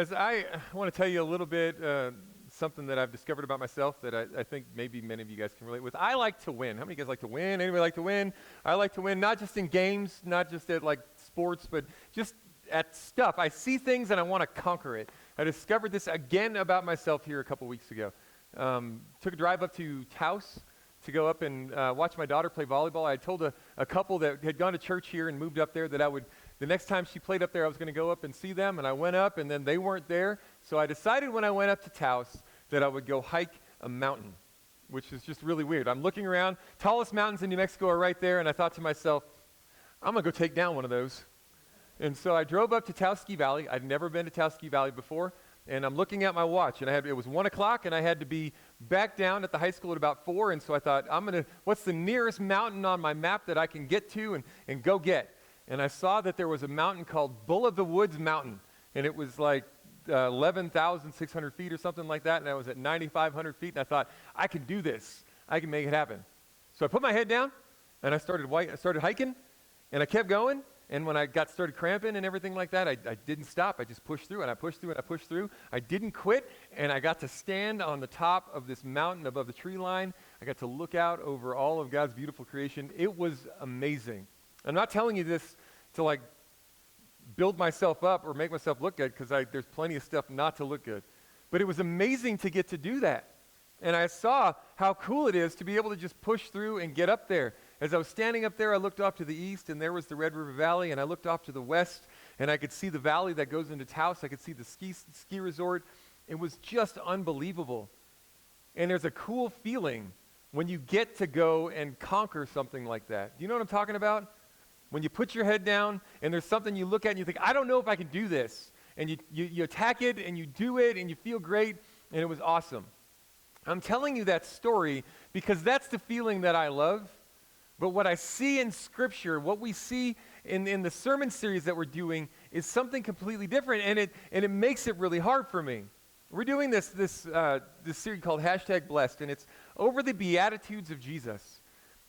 Guys, I want to tell you a little bit something that I've discovered about myself that I think maybe many of you guys can relate with. I like to win. How many of you guys like to win? Anybody like to win? I like to win, not just in games, not just at like sports, but just at stuff. I see things and I want to conquer it. I discovered this again about myself here a couple weeks ago. Took a drive up to Taos to go up and watch my daughter play volleyball. I told a couple that had gone to church here and moved up there that the next time she played up there, I was going to go up and see them, and I went up, and then they weren't there. So I decided when I went up to Taos that I would go hike a mountain, which is just really weird. I'm looking around. Tallest mountains in New Mexico are right there, and I thought to myself, I'm going to go take down one of those. And so I drove up to Taos Ski Valley. I'd never been to Taos Ski Valley before, and I'm looking at my watch, and it was 1 o'clock, and I had to be back down at the high school at about 4, and so I thought, what's the nearest mountain on my map that I can get to and go get? And I saw that there was a mountain called Bull of the Woods Mountain, and it was like 11,600 feet or something like that, and I was at 9,500 feet, and I thought, I can do this. I can make it happen. So I put my head down, and I started hiking, and I kept going, and when I started cramping and everything like that, I didn't stop. I just pushed through, and I pushed through, and I pushed through. I didn't quit, and I got to stand on the top of this mountain above the tree line. I got to look out over all of God's beautiful creation. It was amazing. I'm not telling you this to like build myself up or make myself look good, because there's plenty of stuff not to look good. But it was amazing to get to do that. And I saw how cool it is to be able to just push through and get up there. As I was standing up there, I looked off to the east, and there was the Red River Valley, and I looked off to the west, and I could see the valley that goes into Taos. I could see the ski resort. It was just unbelievable. And there's a cool feeling when you get to go and conquer something like that. Do you know what I'm talking about? When you put your head down and there's something you look at and you think, I don't know if I can do this. And you attack it and you do it and you feel great, and it was awesome. I'm telling you that story because that's the feeling that I love. But what I see in Scripture, what we see in the sermon series that we're doing is something completely different, and it makes it really hard for me. We're doing this series called #Blessed, and it's over the Beatitudes of Jesus.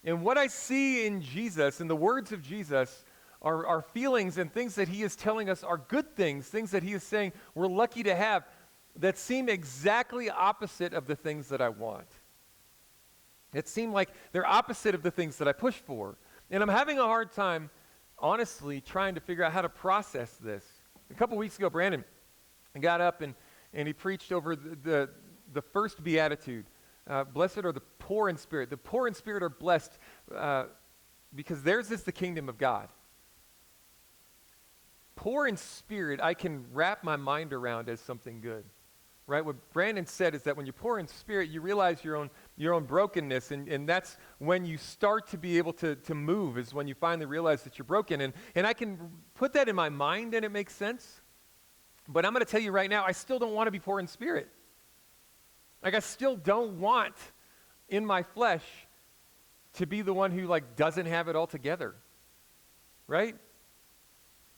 And what I see in Jesus, in the words of Jesus, are feelings and things that he is telling us are good things that he is saying we're lucky to have, that seem exactly opposite of the things that I want. It seem like they're opposite of the things that I push for. And I'm having a hard time, honestly, trying to figure out how to process this. A couple weeks ago, Brandon got up and he preached over the first beatitude. Blessed are the poor in spirit. The poor in spirit are blessed because theirs is the kingdom of God. Poor in spirit, I can wrap my mind around as something good. Right? What Brandon said is that when you're poor in spirit, you realize your own brokenness, and that's when you start to be able to move, is when you finally realize that you're broken. And I can put that in my mind, and it makes sense. But I'm going to tell you right now, I still don't want to be poor in spirit. Like, I still don't want in my flesh to be the one who doesn't have it all together. Right?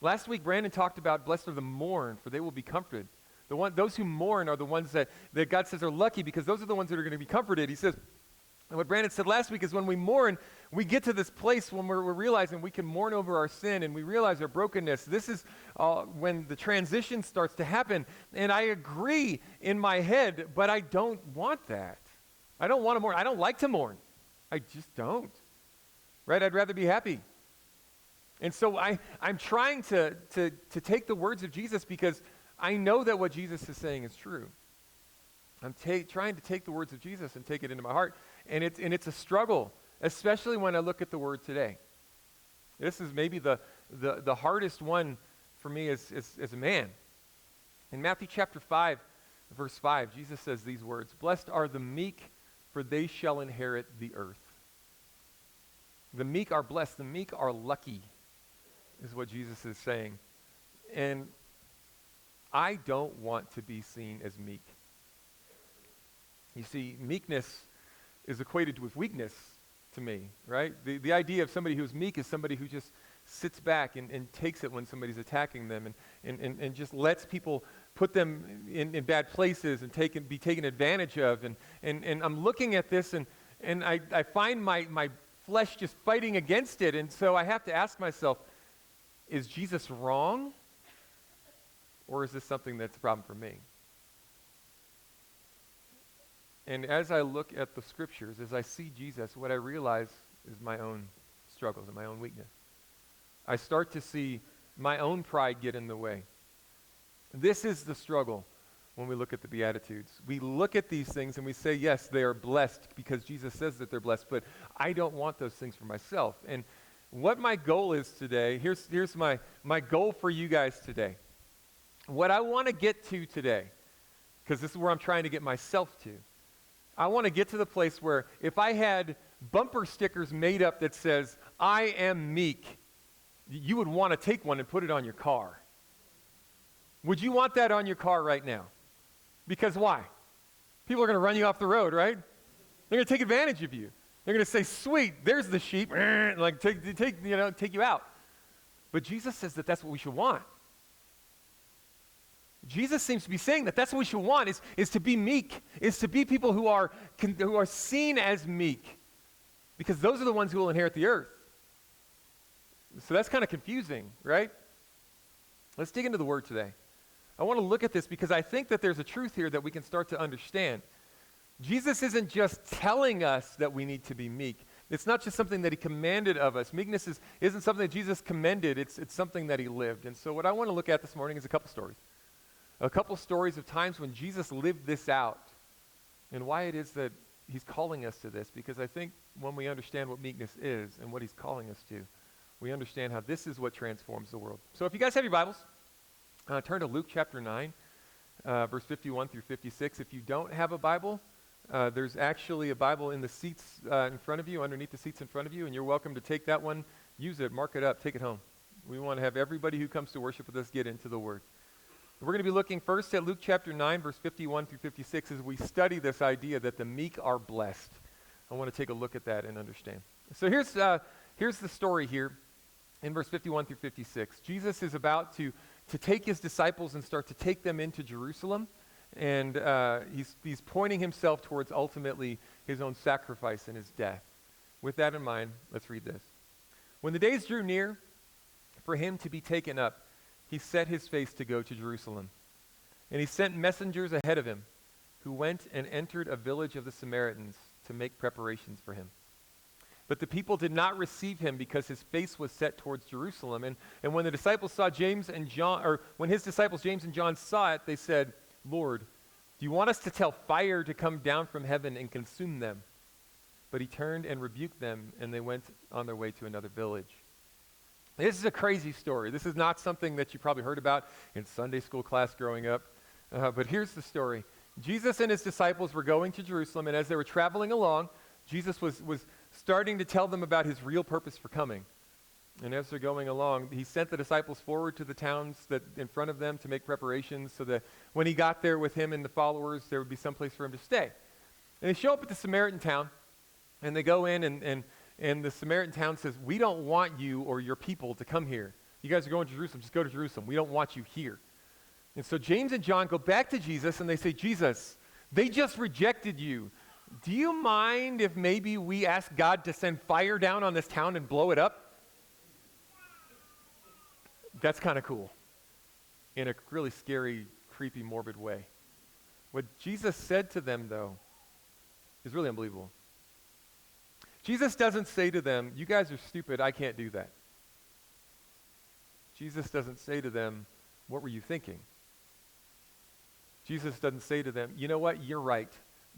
Last week, Brandon talked about blessed are the mourn, for they will be comforted. Those who mourn are the ones that God says are lucky, because those are the ones that are going to be comforted. He says, and what Brandon said last week is when we mourn, we get to this place when we're realizing we can mourn over our sin and we realize our brokenness. This is when the transition starts to happen. And I agree in my head, but I don't want that. I don't want to mourn. I don't like to mourn. I just don't. Right? I'd rather be happy. And so I'm trying to take the words of Jesus, because I know that what Jesus is saying is true. I'm trying to take the words of Jesus and take it into my heart. And it's a struggle, especially when I look at the word today. This is maybe the hardest one for me as a man. In Matthew chapter 5, verse 5, Jesus says these words, "Blessed are the meek, for they shall inherit the earth." The meek are blessed. The meek are lucky, is what Jesus is saying. And I don't want to be seen as meek. You see, meekness is equated with weakness to me, right? The idea of somebody who's meek is somebody who just sits back and takes it when somebody's attacking them and just lets people put them in bad places and be taken advantage of. And I'm looking at this and I find my flesh just fighting against it. And so I have to ask myself, is Jesus wrong? Or is this something that's a problem for me? And as I look at the scriptures, as I see Jesus, what I realize is my own struggles and my own weakness. I start to see my own pride get in the way. This is the struggle when we look at the Beatitudes. We look at these things and we say, yes, they are blessed because Jesus says that they're blessed, but I don't want those things for myself. And what my goal is today, here's my goal for you guys today. What I want to get to today, because this is where I'm trying to get myself to, I want to get to the place where if I had bumper stickers made up that says, I am meek, you would want to take one and put it on your car. Would you want that on your car right now? Because why? People are going to run you off the road, right? They're going to take advantage of you. They're going to say, sweet, there's the sheep, and like take you out. But Jesus says that that's what we should want. Jesus seems to be saying that that's what we should want, is to be meek, is to be people who are seen as meek, because those are the ones who will inherit the earth. So that's kind of confusing, right? Let's dig into the word today. I want to look at this because I think that there's a truth here that we can start to understand. Jesus isn't just telling us that we need to be meek. It's not just something that he commanded of us. Meekness isn't something that Jesus commended. It's something that he lived. And so what I want to look at this morning is a couple stories. A couple stories of times when Jesus lived this out and why it is that he's calling us to this. Because I think when we understand what meekness is and what he's calling us to, we understand how this is what transforms the world. So if you guys have your Bibles, turn to Luke chapter 9, verse 51 through 56. If you don't have a Bible, there's actually a Bible in the seats in front of you, underneath the seats in front of you, and you're welcome to take that one, use it, mark it up, take it home. We want to have everybody who comes to worship with us get into the Word. We're going to be looking first at Luke chapter 9, verse 51 through 56, as we study this idea that the meek are blessed. I want to take a look at that and understand. So here's the story here in verse 51 through 56. Jesus is about to take his disciples and start to take them into Jerusalem, and he's pointing himself towards ultimately his own sacrifice and his death. With that in mind, let's read this. When the days drew near for him to be taken up, he set his face to go to Jerusalem. And he sent messengers ahead of him, who went and entered a village of the Samaritans to make preparations for him. But the people did not receive him because his face was set towards Jerusalem. And when the disciples saw James and John, or when his disciples James and John saw it, they said, Lord, do you want us to tell fire to come down from heaven and consume them? But he turned and rebuked them, and they went on their way to another village. This is a crazy story. This is not something that you probably heard about in Sunday school class growing up. But here's the story. Jesus and his disciples were going to Jerusalem, and as they were traveling along, Jesus was starting to tell them about his real purpose for coming. And as they're going along, he sent the disciples forward to the towns that in front of them to make preparations so that when he got there with him and the followers, there would be some place for him to stay. And they show up at the Samaritan town, and they go in, and the Samaritan town says, we don't want you or your people to come here. You guys are going to Jerusalem, just go to Jerusalem. We don't want you here. And so James and John go back to Jesus, and they say, Jesus, they just rejected you. Do you mind if maybe we ask God to send fire down on this town and blow it up? That's kind of cool in a really scary, creepy, morbid way. What Jesus said to them, though, is really unbelievable. Jesus doesn't say to them, you guys are stupid, I can't do that. Jesus doesn't say to them, what were you thinking? Jesus doesn't say to them, you know what, you're right.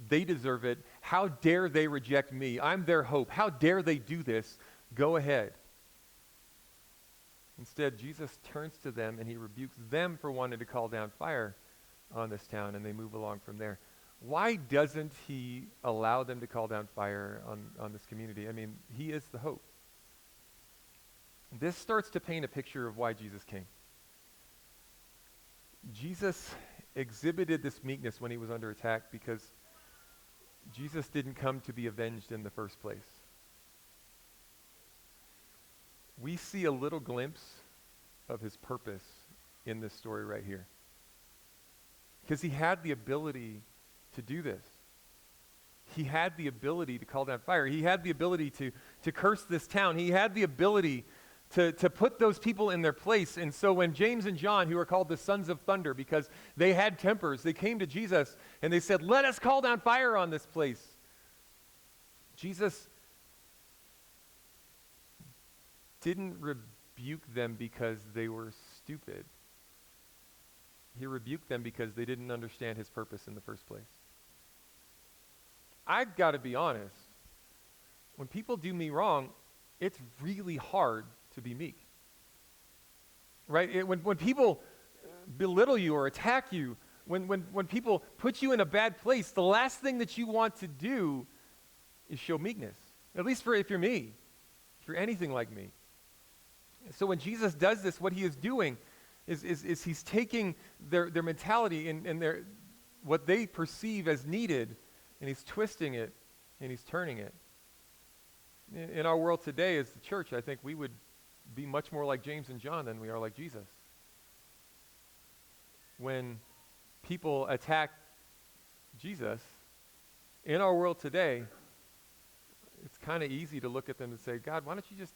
They deserve it. How dare they reject me? I'm their hope. How dare they do this? Go ahead. Instead, Jesus turns to them and he rebukes them for wanting to call down fire on this town, and they move along from there. Why doesn't he allow them to call down fire on this community? I mean, he is the hope. This starts to paint a picture of why Jesus came. Jesus exhibited this meekness when he was under attack because Jesus didn't come to be avenged in the first place. We see a little glimpse of his purpose in this story right here. Because he had the ability to do this. He had the ability to call down fire. He had the ability to curse this town. He had the ability to put those people in their place. And so when James and John, who are called the sons of thunder because they had tempers, they came to Jesus and they said, let us call down fire on this place. Jesus didn't rebuke them because they were stupid. He rebuked them because they didn't understand his purpose in the first place. I've got to be honest. When people do me wrong, it's really hard to be meek. Right? When people belittle you or attack you, when people put you in a bad place, the last thing that you want to do is show meekness. At least if you're me, if you're anything like me. So when Jesus does this, what he is doing is he's taking their mentality and what they perceive as needed, and he's twisting it and he's turning it. In our world today as the church, I think we would be much more like James and John than we are like Jesus. When people attack Jesus, in our world today, it's kind of easy to look at them and say, God, why don't you just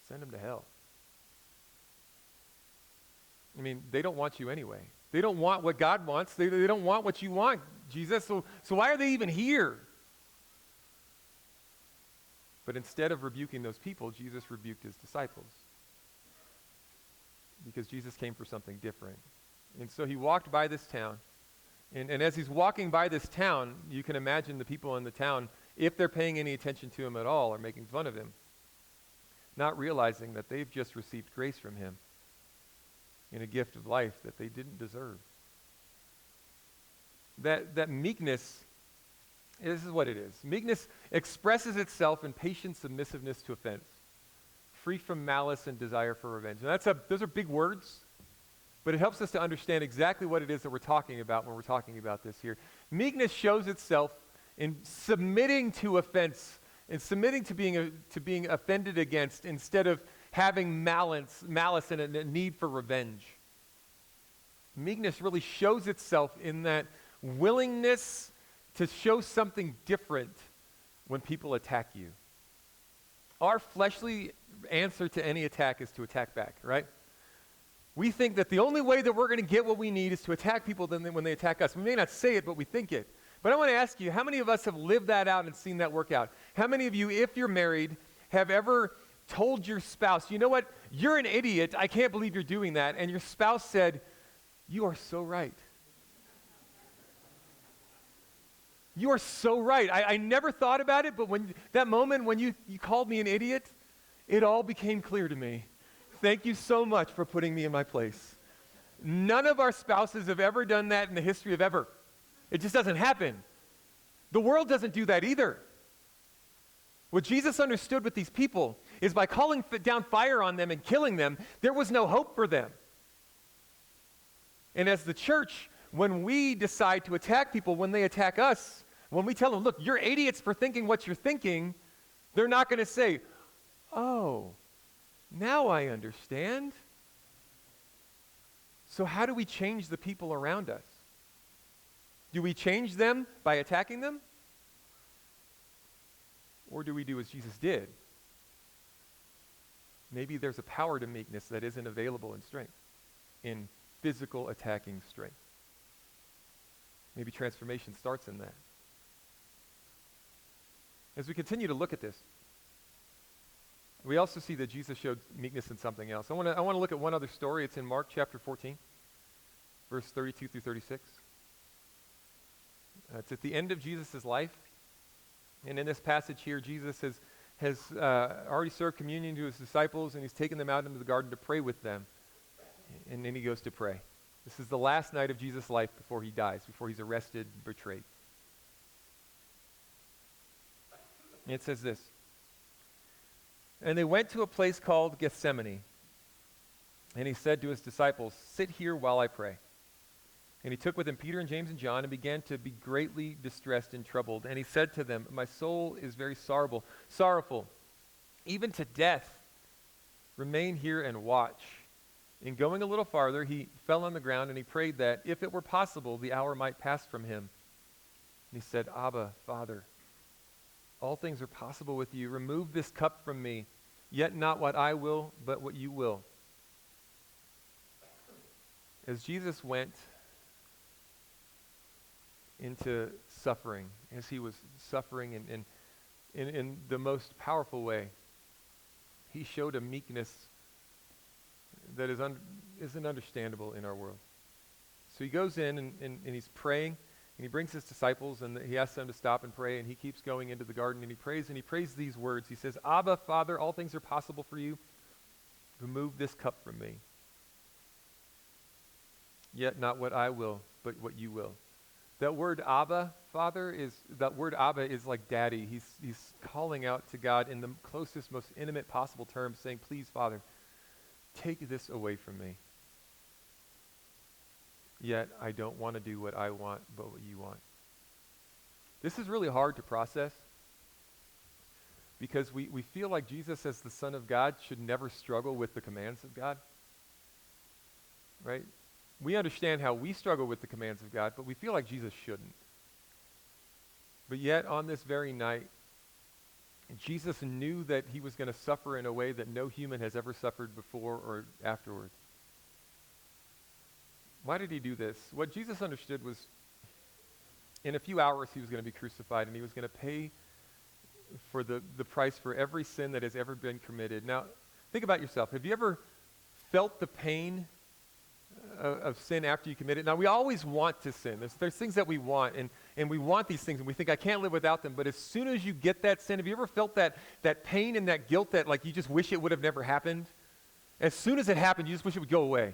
send them to hell? I mean, they don't want you anyway. They don't want what God wants. They don't want what you want, Jesus. So why are they even here? But instead of rebuking those people, Jesus rebuked his disciples. Because Jesus came for something different. And so he walked by this town. And as he's walking by this town, you can imagine the people in the town, if they're paying any attention to him at all, are making fun of him, not realizing that they've just received grace from him in a gift of life that they didn't deserve. That meekness, this is what it is. Meekness expresses itself in patient submissiveness to offense, free from malice and desire for revenge. And those are big words, but it helps us to understand exactly what it is that we're talking about when we're talking about this here. Meekness shows itself in submitting to offense and submitting to being offended against instead of having malice and a need for revenge. Meekness really shows itself in that willingness to show something different when people attack you. Our fleshly answer to any attack is to attack back, right? We think that the only way that we're going to get what we need is to attack people when they attack us. We may not say it, but we think it. But I want to ask you, how many of us have lived that out and seen that work out? How many of you, if you're married, have ever told your spouse, you know what, you're an idiot, I can't believe you're doing that, and your spouse said, you are so right. You are so right. I never thought about it, but that moment when you called me an idiot, it all became clear to me. Thank you so much for putting me in my place. None of our spouses have ever done that in the history of ever. It just doesn't happen. The world doesn't do that either. What Jesus understood with these people is by calling down fire on them and killing them, there was no hope for them. And as the church, when we decide to attack people, when they attack us, when we tell them, look, you're idiots for thinking what you're thinking, they're not going to say, oh, now I understand. So how do we change the people around us? Do we change them by attacking them? Or do we do as Jesus did? Maybe there's a power to meekness that isn't available in strength, in physical attacking strength. Maybe transformation starts in that. As we continue to look at this, we also see that Jesus showed meekness in something else. I want to look at one other story. It's in Mark chapter 14, verse 32 through 36. It's at the end of Jesus' life. And in this passage here, Jesus has already served communion to his disciples, and he's taken them out into the garden to pray with them. And then he goes to pray. This is the last night of Jesus' life before he dies, before he's arrested, betrayed. And it says this. And they went to a place called Gethsemane. And he said to his disciples, sit here while I pray. And he took with him Peter and James and John and began to be greatly distressed and troubled. And he said to them, my soul is very sorrowful, even to death. Remain here and watch. In going a little farther, he fell on the ground and he prayed that, if it were possible, the hour might pass from him. And he said, Abba, Father, all things are possible with you. Remove this cup from me. Yet not what I will, but what you will. As Jesus went into suffering, as he was suffering in the most powerful way, he showed a meekness that isn't understandable in our world. So he goes in and he's praying, and he brings his disciples, and he asks them to stop and pray, and he keeps going into the garden, and he prays these words. He says, Abba, Father, all things are possible for you. Remove this cup from me. Yet not what I will, but what you will. That word Abba, Father, is like daddy. He's calling out to God in the closest, most intimate possible terms, saying, please, Father, take this away from me. Yet I don't want to do what I want, but what you want. This is really hard to process because we feel like Jesus, as the Son of God, should never struggle with the commands of God. Right? We understand how we struggle with the commands of God, but we feel like Jesus shouldn't. But yet, on this very night, Jesus knew that he was going to suffer in a way that no human has ever suffered before or afterwards. Why did he do this? What Jesus understood was, in a few hours he was going to be crucified, and he was going to pay for the price for every sin that has ever been committed. Now, think about yourself. Have you ever felt the pain of sin after you commit it? Now, we always want to sin. There's things that we want, and we want these things, and we think, I can't live without them. But as soon as you get that sin, have you ever felt that pain and that guilt that like you just wish it would have never happened? As soon as it happened, you just wish it would go away.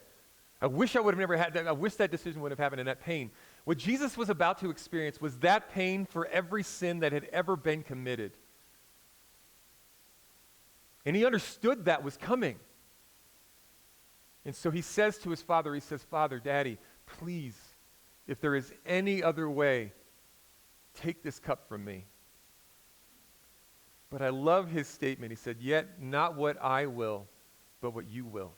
I wish I would have never had that. I wish that decision would have happened, and that pain. What Jesus was about to experience was that pain for every sin that had ever been committed. And he understood that was coming. And so he says to his Father, he says, Father, Daddy, please, if there is any other way, take this cup from me. But I love his statement. He said, yet not what I will, but what you will.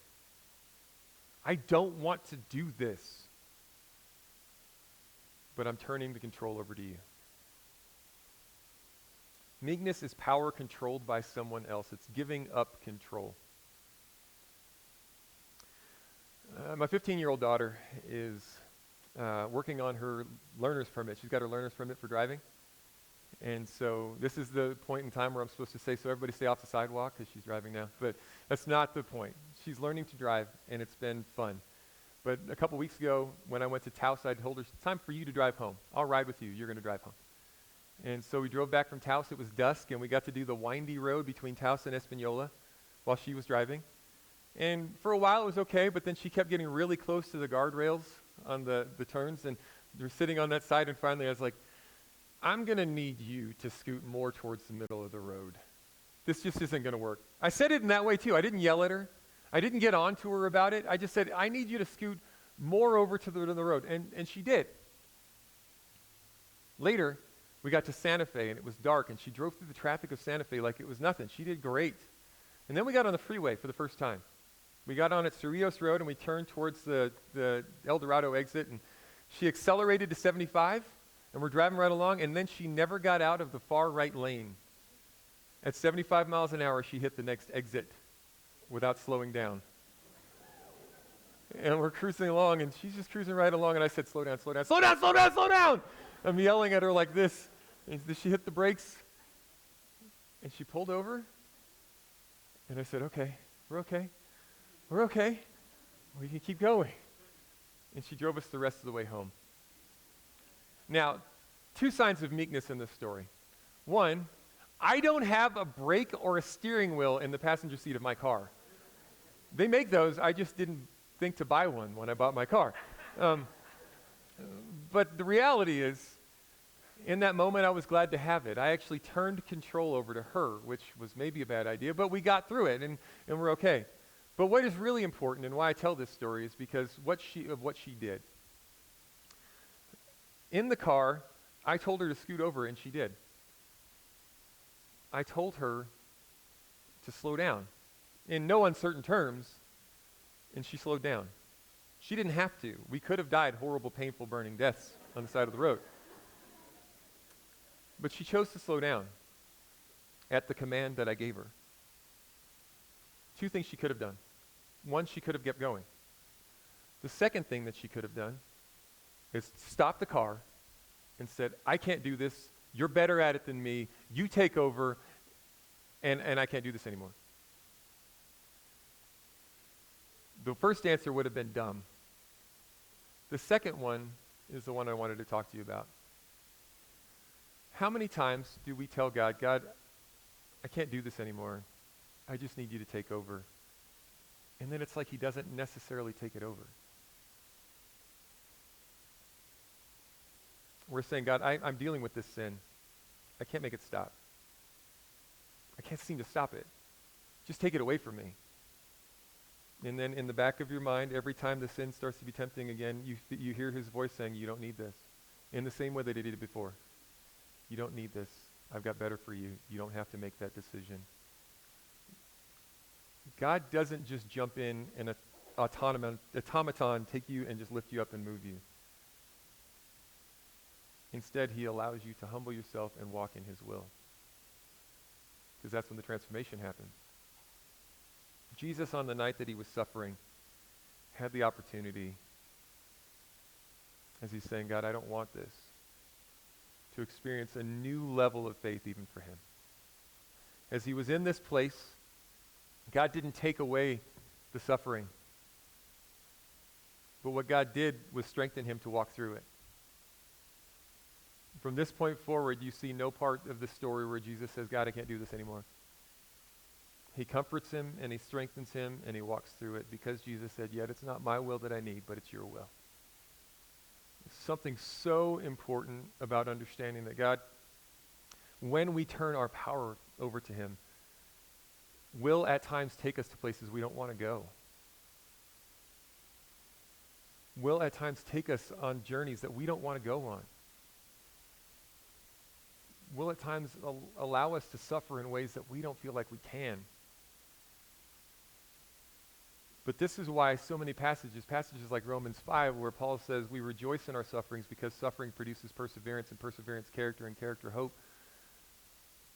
I don't want to do this, but I'm turning the control over to you. Meekness is power controlled by someone else. It's giving up control. My 15-year-old daughter is working on her learner's permit. She's got her learner's permit for driving. And so this is the point in time where I'm supposed to say, so everybody stay off the sidewalk, because she's driving now. But that's not the point. She's learning to drive, and it's been fun. But a couple weeks ago, when I went to Taos, I told her, it's time for you to drive home. I'll ride with you. You're going to drive home. And so we drove back from Taos. It was dusk, and we got to do the windy road between Taos and Espanola while she was driving. And for a while, it was okay, but then she kept getting really close to the guardrails on the turns, and we were sitting on that side, and finally I was like, I'm going to need you to scoot more towards the middle of the road. This just isn't going to work. I said it in that way too. I didn't yell at her. I didn't get on to her about it. I just said, I need you to scoot more over to the road. And she did. Later, we got to Santa Fe, and it was dark, and she drove through the traffic of Santa Fe like it was nothing. She did great. And then we got on the freeway for the first time. We got on at Cerrillos Road, and we turned towards the El Dorado exit, and she accelerated to 75, and we're driving right along, and then she never got out of the far right lane. At 75 miles an hour, she hit the next exit without slowing down. And we're cruising along, and she's just cruising right along, and I said, slow down, slow down, slow down, slow down, slow down! I'm yelling at her like this. And she hit the brakes, and she pulled over, and I said, okay, we're okay. We're okay. We can keep going. And she drove us the rest of the way home. Now, two signs of meekness in this story. One, I don't have a brake or a steering wheel in the passenger seat of my car. They make those. I just didn't think to buy one when I bought my car. But the reality is, in that moment, I was glad to have it. I actually turned control over to her, which was maybe a bad idea, but we got through it, and we're okay. But what is really important, and why I tell this story, is because what she did. In the car, I told her to scoot over, and she did. I told her to slow down in no uncertain terms, and she slowed down. She didn't have to. We could have died horrible, painful, burning deaths on the side of the road. But she chose to slow down at the command that I gave her. Two things she could have done. One, she could have kept going. The second thing that she could have done is stop the car and said, I can't do this. You're better at it than me. You take over, and I can't do this anymore. The first answer would have been dumb. The second one is the one I wanted to talk to you about. How many times do we tell God, God, I can't do this anymore. I just need you to take over. And then it's like he doesn't necessarily take it over. We're saying, God, I'm dealing with this sin. I can't make it stop. I can't seem to stop it. Just take it away from me. And then in the back of your mind, every time the sin starts to be tempting again, you hear his voice saying, you don't need this. In the same way that he did it before. You don't need this. I've got better for you. You don't have to make that decision. God doesn't just jump in and automaton take you and just lift you up and move you. Instead, he allows you to humble yourself and walk in his will. Because that's when the transformation happens. Jesus, on the night that he was suffering, had the opportunity, as he's saying, God, I don't want this, to experience a new level of faith even for him. As he was in this place, God didn't take away the suffering. But what God did was strengthen him to walk through it. From this point forward, you see no part of the story where Jesus says, God, I can't do this anymore. He comforts him and he strengthens him and he walks through it because Jesus said, yet it's not my will that I need, but it's your will. There's something so important about understanding that God, when we turn our power over to him, will at times take us to places we don't want to go. Will at times take us on journeys that we don't want to go on. Will at times allow us to suffer in ways that we don't feel like we can. But this is why so many passages like Romans 5, where Paul says we rejoice in our sufferings because suffering produces perseverance, and perseverance character, and character hope.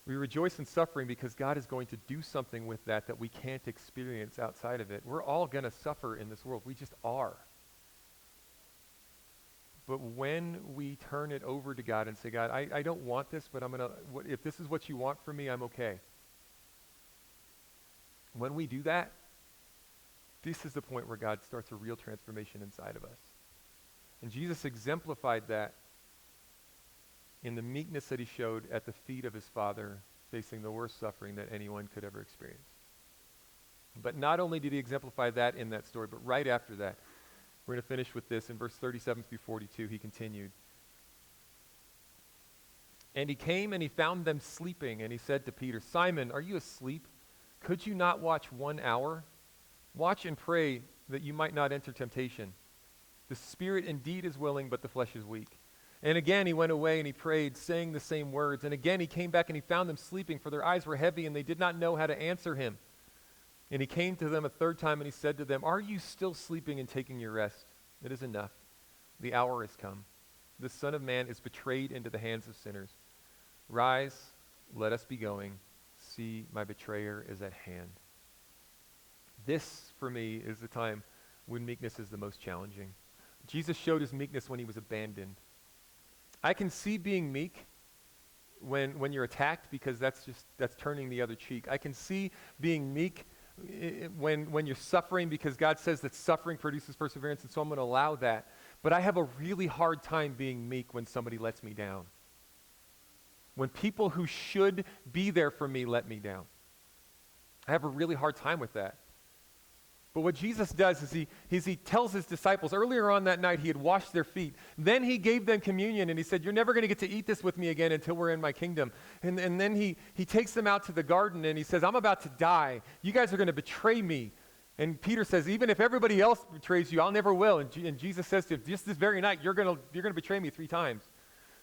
We rejoice in suffering because God is going to do something with that we can't experience outside of it. We're all going to suffer in this world. We just are. But when we turn it over to God and say, God, I don't want this, but if this is what you want for me, I'm okay. When we do that, this is the point where God starts a real transformation inside of us. And Jesus exemplified that in the meekness that he showed at the feet of his Father, facing the worst suffering that anyone could ever experience. But not only did he exemplify that in that story, but right after that, we're going to finish with this in verse 37 through 42. He continued. And he came and he found them sleeping, and he said to Peter, Simon, are you asleep? Could you not watch 1 hour? Watch and pray that you might not enter temptation. The spirit indeed is willing, but the flesh is weak. And again he went away and he prayed, saying the same words. And again he came back and he found them sleeping, for their eyes were heavy, and they did not know how to answer him. And he came to them a third time and he said to them, are you still sleeping and taking your rest? It is enough. The hour has come. The Son of Man is betrayed into the hands of sinners. Rise, let us be going. See, my betrayer is at hand. This, for me, is the time when meekness is the most challenging. Jesus showed his meekness when he was abandoned. I can see being meek when you're attacked, because that's turning the other cheek. I can see being meek when you're suffering, because God says that suffering produces perseverance, and so I'm going to allow that. But I have a really hard time being meek when somebody lets me down. When people who should be there for me let me down. I have a really hard time with that. But what Jesus does is he tells his disciples, earlier on that night he had washed their feet. Then he gave them communion and he said, you're never going to get to eat this with me again until we're in my kingdom. And then he takes them out to the garden and he says, I'm about to die. You guys are going to betray me. And Peter says, even if everybody else betrays you, I'll never will. And Jesus says to him, just this very night, you're going to betray me 3 times.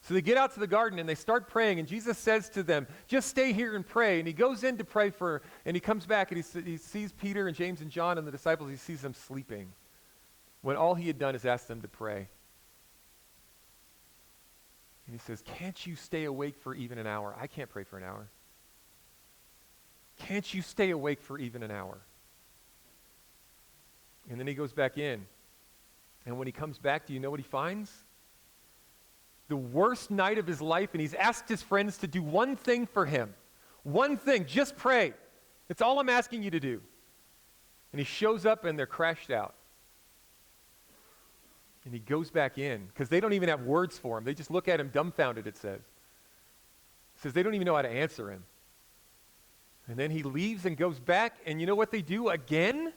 So they get out to the garden and they start praying, and Jesus says to them, just stay here and pray. And he goes in to pray and he comes back and he sees Peter and James and John and the disciples. He sees them sleeping when all he had done is ask them to pray. And he says, can't you stay awake for even an hour? I can't pray for an hour. Can't you stay awake for even an hour? And then he goes back in. And when he comes back, do you know what he finds? The worst night of his life, and he's asked his friends to do one thing for him. One thing, just pray. That's all I'm asking you to do. And he shows up and they're crashed out. And he goes back in, because they don't even have words for him. They just look at him dumbfounded, it says. It says they don't even know how to answer him. And then he leaves and goes back, and you know what they do again?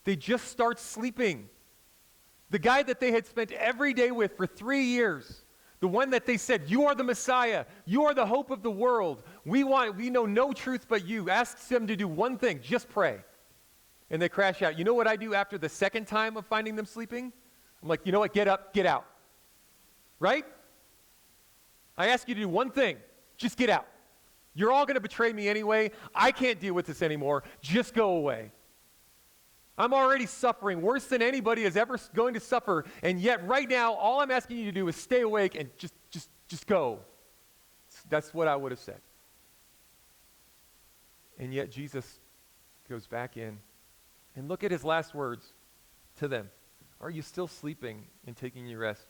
They just start sleeping. The guy that they had spent every day with for 3 years, the one that they said, you are the Messiah, you are the hope of the world, we know no truth but you, asks them to do one thing, just pray. And they crash out. You know what I do after the second time of finding them sleeping? I'm like, you know what, get up, get out. Right? I ask you to do one thing, just get out. You're all going to betray me anyway. I can't deal with this anymore. Just go away. I'm already suffering worse than anybody is ever going to suffer, and yet right now, all I'm asking you to do is stay awake and just go. That's what I would have said. And yet Jesus goes back in, and look at his last words to them. Are you still sleeping and taking your rest?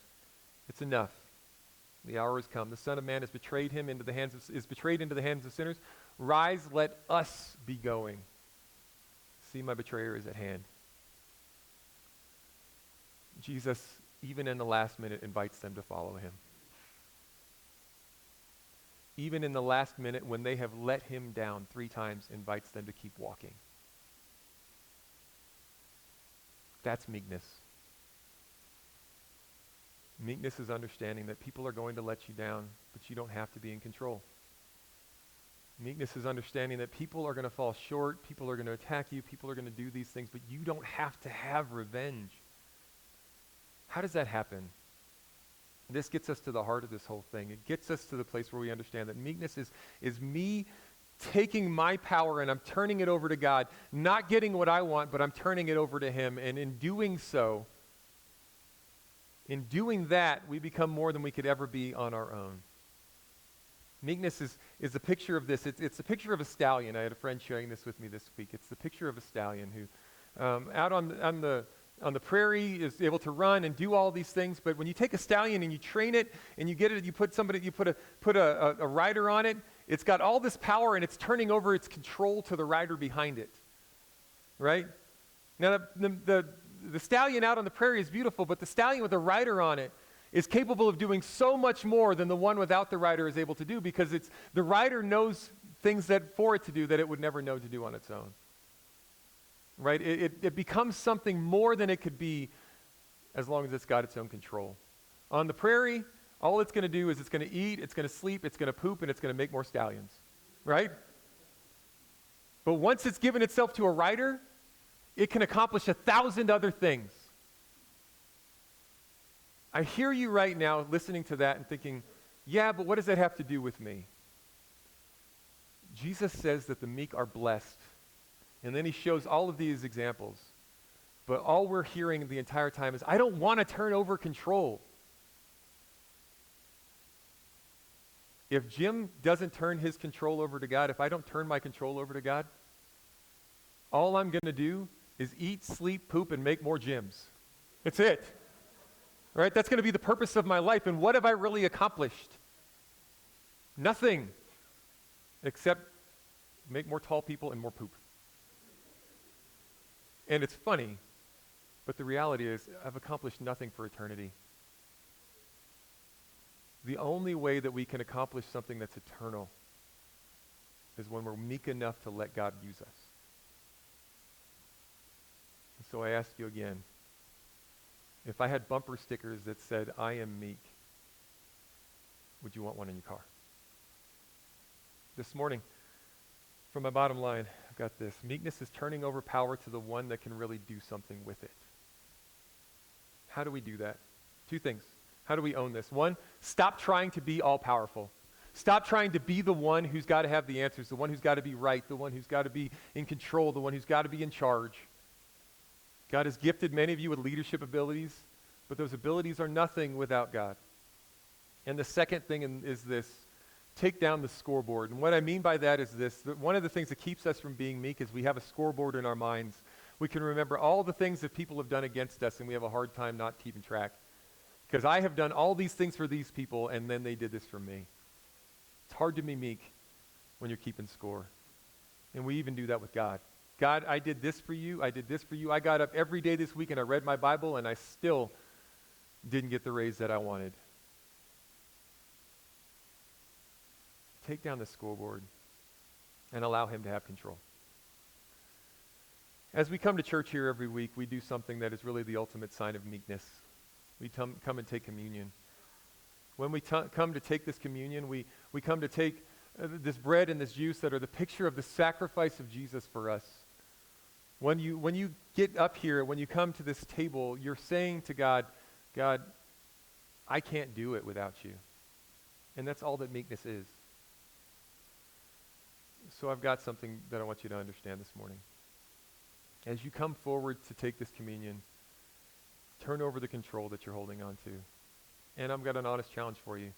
It's enough. The hour has come. The Son of Man is betrayed into the hands of sinners. Rise, let us be going. See, my betrayer is at hand. Jesus, even in the last minute, invites them to follow him. Even in the last minute, when they have let him down 3 times, invites them to keep walking. That's meekness. Meekness is understanding that people are going to let you down, but you don't have to be in control. Meekness is understanding that people are going to fall short, people are going to attack you, people are going to do these things, but you don't have to have revenge. How does that happen? This gets us to the heart of this whole thing. It gets us to the place where we understand that meekness is me taking my power and I'm turning it over to God, not getting what I want, but I'm turning it over to him. And in doing so, in doing that, we become more than we could ever be on our own. Meekness is a picture of this. It's a picture of a stallion. I had a friend sharing this with me this week. It's the picture of a stallion who, out on the prairie, is able to run and do all these things. But when you take a stallion and you train it and you put a rider on it, it's got all this power and it's turning over its control to the rider behind it, right? Now the stallion out on the prairie is beautiful, but the stallion with a rider on it is capable of doing so much more than the one without the rider is able to do, because the rider knows things for it to do that it would never know to do on its own. Right? It becomes something more than it could be as long as it's got its own control. On the prairie, all it's going to do is it's going to eat, it's going to sleep, it's going to poop, and it's going to make more stallions. Right? But once it's given itself to a rider, it can accomplish 1,000 other things. I hear you right now listening to that and thinking, yeah, but what does that have to do with me? Jesus says that the meek are blessed. And then he shows all of these examples. But all we're hearing the entire time is, I don't want to turn over control. If Jim doesn't turn his control over to God, if I don't turn my control over to God, all I'm going to do is eat, sleep, poop, and make more Jims. That's it. Right? That's going to be the purpose of my life. And what have I really accomplished? Nothing. Except make more tall people and more poop. And it's funny, but the reality is I've accomplished nothing for eternity. The only way that we can accomplish something that's eternal is when we're meek enough to let God use us. And so I ask you again, if I had bumper stickers that said, I am meek, would you want one in your car? This morning, from my bottom line, I've got this. Meekness is turning over power to the one that can really do something with it. How do we do that? 2 things. How do we own this? 1, stop trying to be all-powerful. Stop trying to be the one who's got to have the answers, the one who's got to be right, the one who's got to be in control, the one who's got to be in charge. God has gifted many of you with leadership abilities, but those abilities are nothing without God. And the second thing is this: take down the scoreboard. And what I mean by that is this: that one of the things that keeps us from being meek is we have a scoreboard in our minds We can remember all the things that people have done against us, and we have a hard time not keeping track. Because I have done all these things for these people, and then they did this for me. It's hard to be meek when you're keeping score. And we even do that with God. God, I did this for you. I did this for you. I got up every day this week and I read my Bible, and I still didn't get the raise that I wanted. Take down the scoreboard and allow him to have control. As we come to church here every week, we do something that is really the ultimate sign of meekness. We come and take communion. When we come to take this communion, we come to take this bread and this juice that are the picture of the sacrifice of Jesus for us. When you get up here, when you come to this table, you're saying to God, God, I can't do it without you. And that's all that meekness is. So I've got something that I want you to understand this morning. As you come forward to take this communion, turn over the control that you're holding on to. And I've got an honest challenge for you.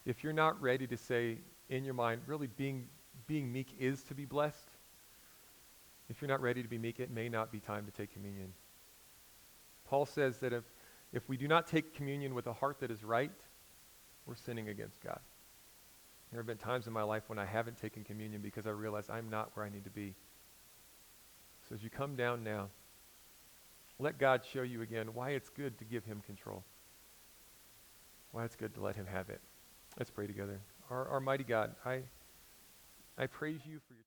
If you're not ready to say in your mind, really being meek is to be blessed, if you're not ready to be meek, it may not be time to take communion. Paul says that if we do not take communion with a heart that is right, we're sinning against God. There have been times in my life when I haven't taken communion because I realize I'm not where I need to be. So as you come down now, let God show you again why it's good to give him control. Why it's good to let him have it. Let's pray together. Our mighty God, I praise you for your